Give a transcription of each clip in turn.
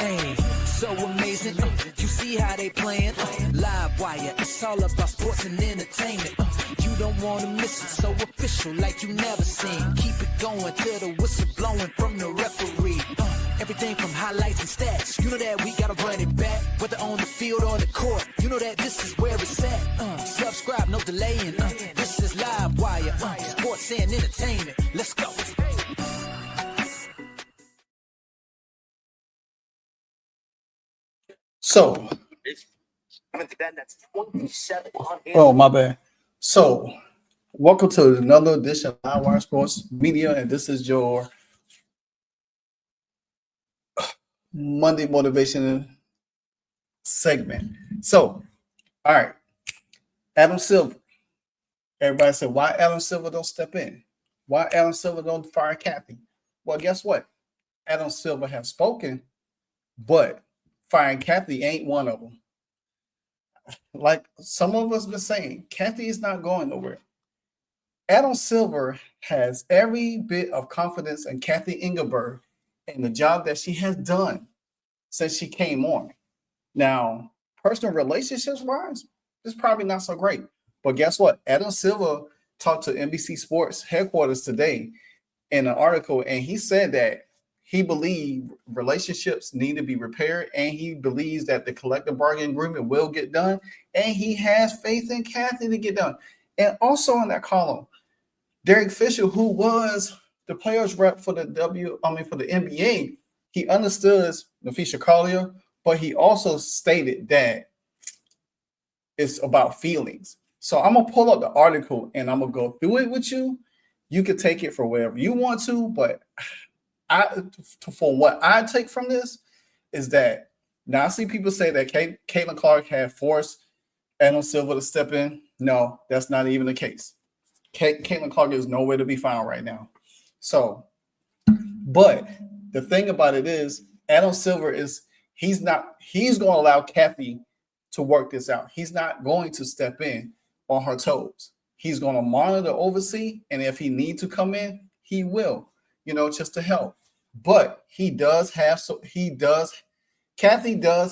Hey, so amazing. You see how they playing? Live wire, it's all about sports and entertainment. You don't want to miss it, so official like you never seen. Keep it going till the whistle blowing from the referee. Everything from highlights and stats. You know that we gotta run it back, whether on the field or the court. You know that this is where it's at. Subscribe, no delaying. This is Live Wire, sports and entertainment. Let's go. So, oh my bad. So, welcome to another edition of Live Wire Sports Media, and this is your Monday motivation segment. So, all right, Adam Silver. Everybody said, why Adam Silver don't step in? Why Adam Silver don't fire Cathy? Well, guess what? Adam Silver has spoken, but firing Cathy ain't one of them. Like some of us been saying, Cathy is not going nowhere. Adam Silver has every bit of confidence in Cathy Engelbert and the job that she has done since she came on. Now, personal relationships wise, it's probably not so great. But guess what? Adam Silver talked to NBC Sports headquarters today in an article, and he said that he believes relationships need to be repaired, and he believes that the collective bargaining agreement will get done, and he has faith in Cathy to get done. And also in that column, Derek Fisher, who was the players rep for the NBA, he understood Nafisha Collier, but he also stated that it's about feelings. So I'm gonna pull up the article and I'm gonna go through it with you. You can take it for wherever you want to, but for what I take from this is that now I see people say that Caitlin Clark had forced Adam Silver to step in. No, that's not even the case. Caitlin Clark is nowhere to be found right now. So, but the thing about it is, Adam Silver he's going to allow Cathy to work this out. He's not going to step in on her toes. He's going to monitor, oversee, and if he needs to come in, he will, just to help. But Cathy does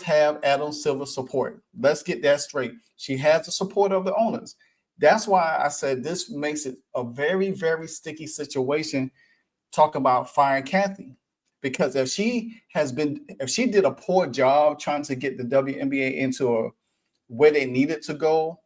have Adam Silver support. Let's get that straight. She has the support of the owners. That's why I said this makes it a very, very sticky situation talking about firing Cathy. Because if she did a poor job trying to get the WNBA into where they needed to go,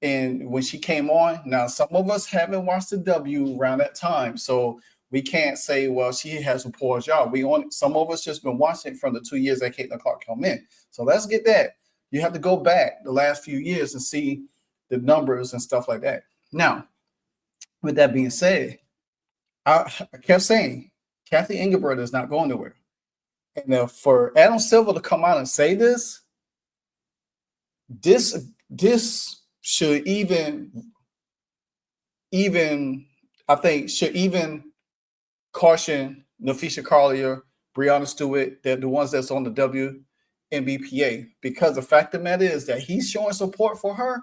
and when she came on, now some of us haven't watched the W around that time, so we can't say, well, she has a poor job. Some of us just been watching from the 2 years that Caitlin Clark come in. So let's get that. You have to go back the last few years and see the numbers and stuff like that. Now, with that being said, I kept saying Cathy Engelbert is not going nowhere. And for Adam Silver to come out and say this should even caution Nafisha Collier, Breonna Stewart, they're the ones that's on the WNBPA, because the fact of the matter is that he's showing support for her.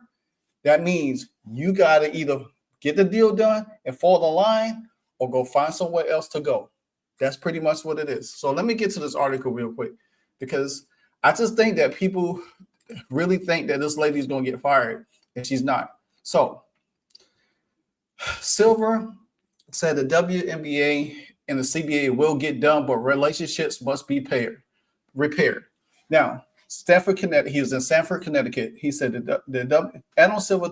That means you got to either get the deal done and fall the line or go find somewhere else to go. That's pretty much what it is. So let me get to this article real quick, because I just think that people really think that this lady is going to get fired, and she's not. So Silver said the WNBA and the CBA will get done, but relationships must be repaired. Now, he was in Stamford, Connecticut. He said that Adam Silver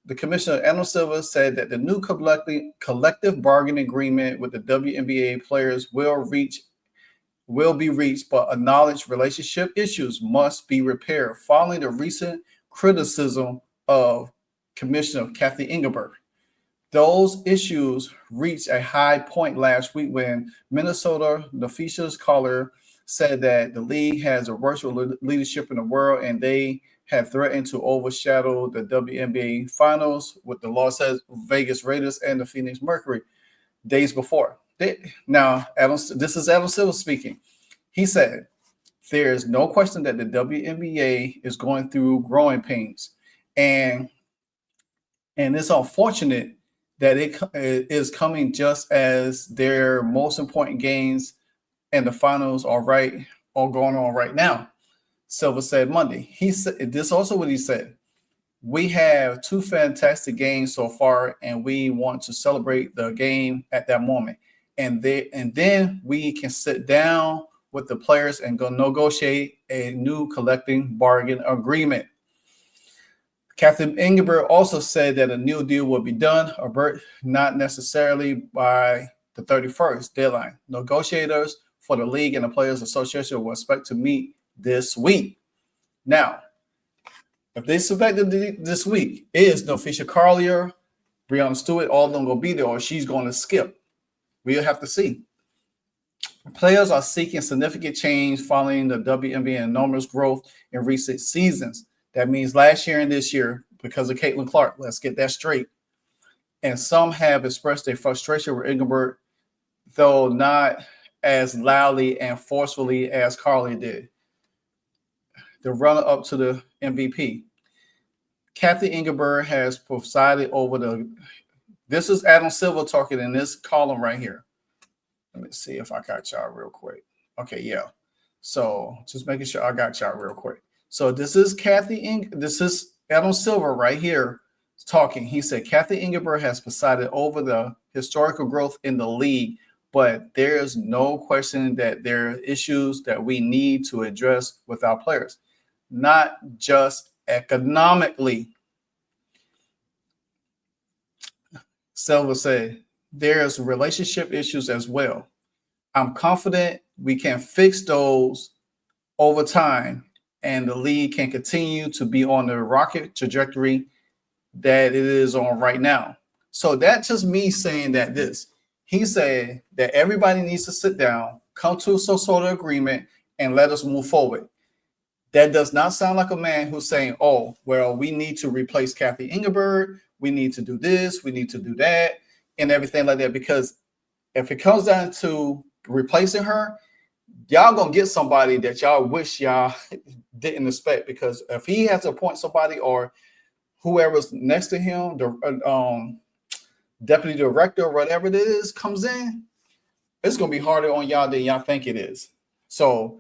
the commissioner, Adam Silver, said that the new collective bargaining agreement with the WNBA players will be reached, but acknowledged relationship issues must be repaired following the recent criticism of Commissioner Cathy Engelbert. Those issues reached a high point last week when Minnesota Nafisha Collier said that the league has the worst leadership in the world, and they have threatened to overshadow the WNBA finals with the Las Vegas Raiders and the Phoenix Mercury days before. This is Adam Silver speaking. He said, there is no question that the WNBA is going through growing pains, and it's unfortunate that it is coming just as their most important games and the finals are right are going on right now. Silver said Monday. He said this also what he said. We have 2 fantastic games so far, and we want to celebrate the game at that moment. And then we can sit down with the players and go negotiate a new collective bargain agreement. Cathy Engelbert also said that a new deal will be done, but not necessarily by the 31st deadline. Negotiators for the league and the Players Association will expect to meet this week. Now, if they selected this week, is Fisher Carlier, Breonna Stewart, all of them going to be there, or she's going to skip? We'll have to see. Players are seeking significant change following the WNBA enormous growth in recent seasons. That means last year and this year because of Caitlin Clark. Let's get that straight. And some have expressed their frustration with Engelbert, though not as loudly and forcefully as Carly did, the runner-up to the MVP. Cathy Engelbert has presided over this is Adam Silver talking in this column right here. Let me see if I got y'all real quick. Okay, yeah. So just making sure I got y'all real quick. So this is this is Adam Silver right here talking. He said Cathy Engelbert has presided over the historical growth in the league, but there's no question that there are issues that we need to address with our players, not just economically. Silver said there's relationship issues as well. I'm confident we can fix those over time, and the league can continue to be on the rocket trajectory that it is on right now. So that's just me saying that he said that everybody needs to sit down, come to some sort of agreement, and let us move forward. That does not sound like a man who's saying, oh, well, we need to replace Cathy Engelbert. We need to do this. We need to do that and everything like that. Because if it comes down to replacing her, y'all going to get somebody that y'all wish y'all didn't expect. Because if he has to appoint somebody or whoever's next to him, the deputy director or whatever it is comes in, it's going to be harder on y'all than y'all think it is. So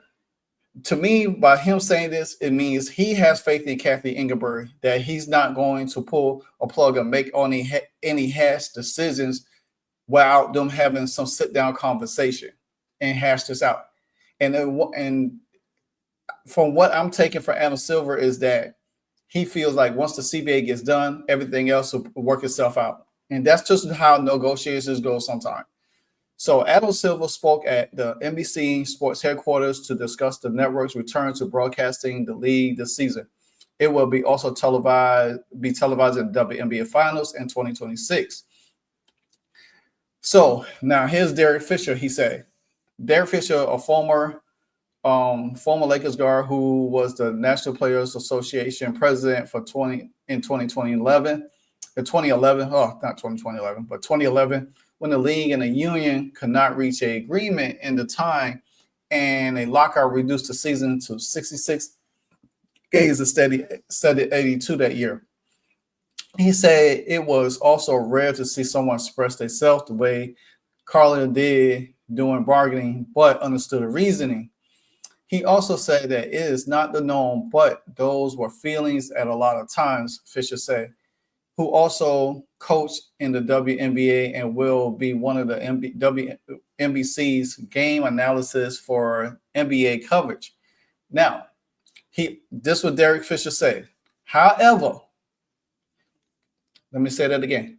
to me, by him saying this, it means he has faith in Cathy Engelbert, that he's not going to pull a plug and make any hash decisions without them having some sit-down conversation and hash this out. And from what I'm taking from Adam Silver is that he feels like once the CBA gets done, everything else will work itself out. And that's just how negotiations go sometimes. So Adam Silver spoke at the NBC Sports headquarters to discuss the network's return to broadcasting the league this season. It will be also televised in the WNBA Finals in 2026. So now here's Derek Fisher. He said, Derek Fisher, a former Lakers guard who was the National Players Association president for 2011, but 2011, when the league and the union could not reach an agreement in the time, and a lockout reduced the season to 66 games instead of 82 that year. He said it was also rare to see someone express themselves the way Carla did during bargaining, but understood the reasoning. He also said that it is not the norm, but those were feelings at a lot of times, Fisher said, who also coached in the WNBA and will be one of the NBC's game analysis for NBA coverage. Now, this what Derek Fisher said. However, let me say that again.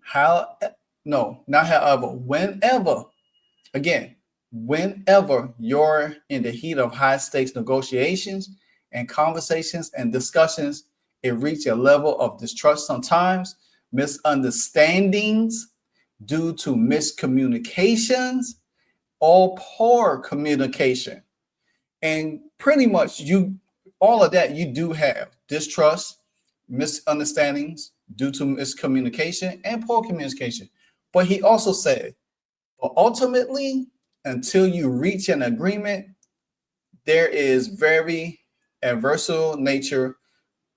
Whenever you're in the heat of high stakes negotiations and conversations and discussions, it reaches a level of distrust sometimes, misunderstandings due to miscommunications or poor communication. And pretty much all of that you do have distrust, misunderstandings due to miscommunication and poor communication. But he also said, but ultimately, until you reach an agreement, there is very adversarial nature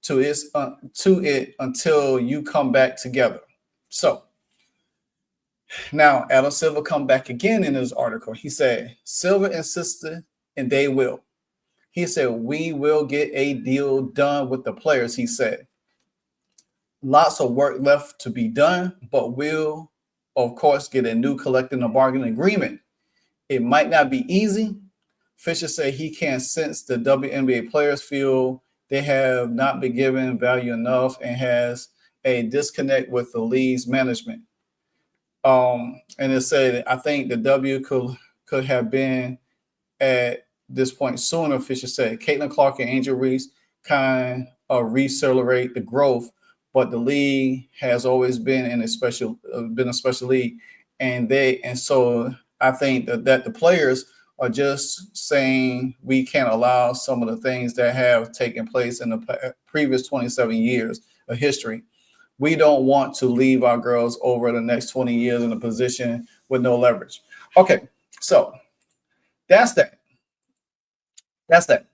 to it until you come back together. So now Adam Silver come back again in his article. He said Silver insisted, and they will. He said, we will get a deal done with the players, he said. Lots of work left to be done, but we'll, of course, get a new collective bargaining agreement. It might not be easy. Fisher said he can sense the WNBA players feel they have not been given value enough and has a disconnect with the league's management. And it said, I think the W could have been at this point sooner, Fisher said. Caitlin Clark and Angel Reese kind of re-accelerate the growth, but the league has always been a special league, and so I think that the players are just saying we can't allow some of the things that have taken place in the previous 27 years of history. We don't want to leave our girls over the next 20 years in a position with no leverage. Okay, so that's that. That's that.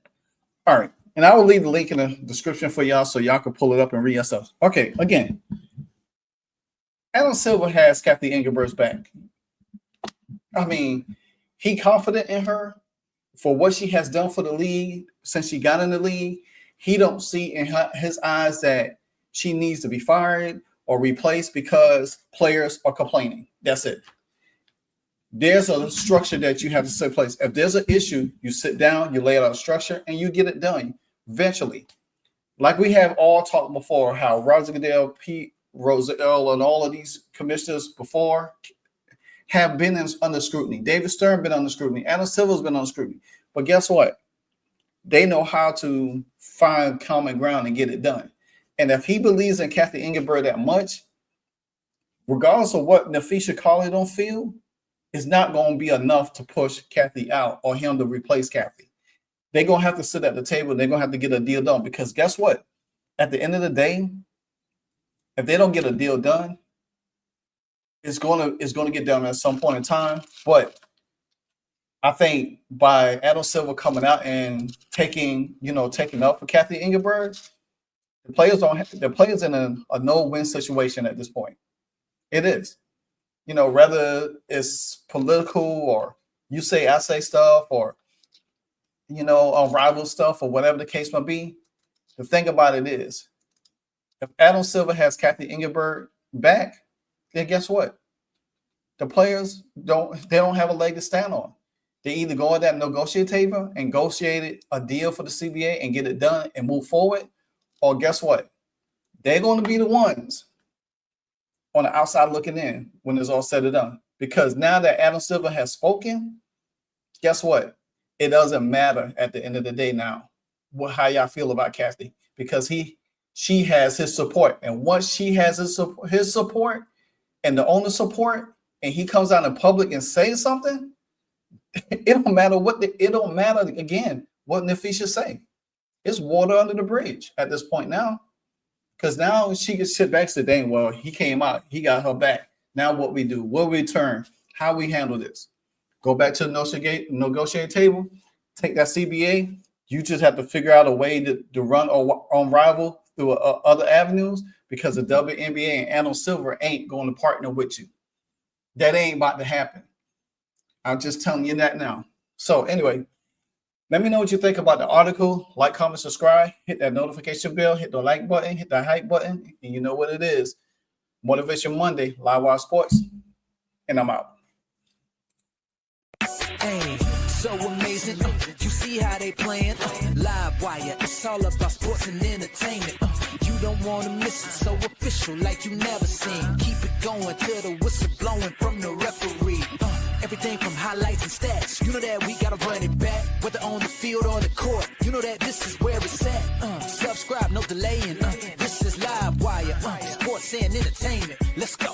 All right. And I will leave the link in the description for y'all so y'all can pull it up and read yourself. Okay, again, Adam Silver has Cathy Engelbert's back. I mean, he confident in her for what she has done for the league since she got in the league. He don't see in his eyes that she needs to be fired or replaced because players are complaining. That's it. There's a structure that you have to set in place. If there's an issue, you sit down, you lay out a structure, and you get it done eventually. Like we have all talked before, how Roger Goodell, Pete Rozelle, and all of these commissioners before have been under scrutiny. David Stern been under scrutiny. Adam Silver's been under scrutiny. But guess what? They know how to find common ground and get it done. And if he believes in Cathy Engelbert that much, regardless of what Nafisha Carly don't feel, it's not going to be enough to push Cathy out or him to replace Cathy. They're going to have to sit at the table. They're going to have to get a deal done because guess what? At the end of the day, if they don't get a deal done, it's going to get done at some point in time. But I think by Adam Silver coming out and taking up for Cathy Engelbert, the players in a no-win situation at this point. It is. Whether it's political or you say I say stuff or rival stuff or whatever the case might be. The thing about it is, if Adam Silver has Cathy Engelbert back, then guess what? The players don't have a leg to stand on. They either go at that negotiate table and negotiate a deal for the CBA and get it done and move forward, or guess what? They're going to be the ones on the outside looking in when it's all said and done. Because now that Adam Silver has spoken, guess what? It doesn't matter at the end of the day now how y'all feel about Cathy, because she has his support. And once she has his support and the owner's support, and he comes out in public and says something, it don't matter again what Nafisha say. It's water under the bridge at this point now. Because now she can sit back and say, dang, well, he came out. He got her back. Now what we do? What we turn? How we handle this? Go back to the negotiating table. Take that CBA. You just have to figure out a way to run on rival through other avenues because the WNBA and Adam Silver ain't going to partner with you. That ain't about to happen. I'm just telling you that now. So anyway, let me know what you think about the article. Like, comment, subscribe, hit that notification bell, hit the like button, hit the hype button, and you know what it is. Motivation Monday, Live Wire Sports, and I'm out. Hey, so amazing. You see how they playing? Live Wire, it's all about sports and entertainment. You don't want to miss it, so official like you never seen. Keep it going till the whistle blowing from the referee. Everything from highlights and stats. You know that we gotta run it back, whether on the field or the court. You know that this is where it's at. Subscribe, no delaying. This is Live Wire, sports and entertainment. Let's go.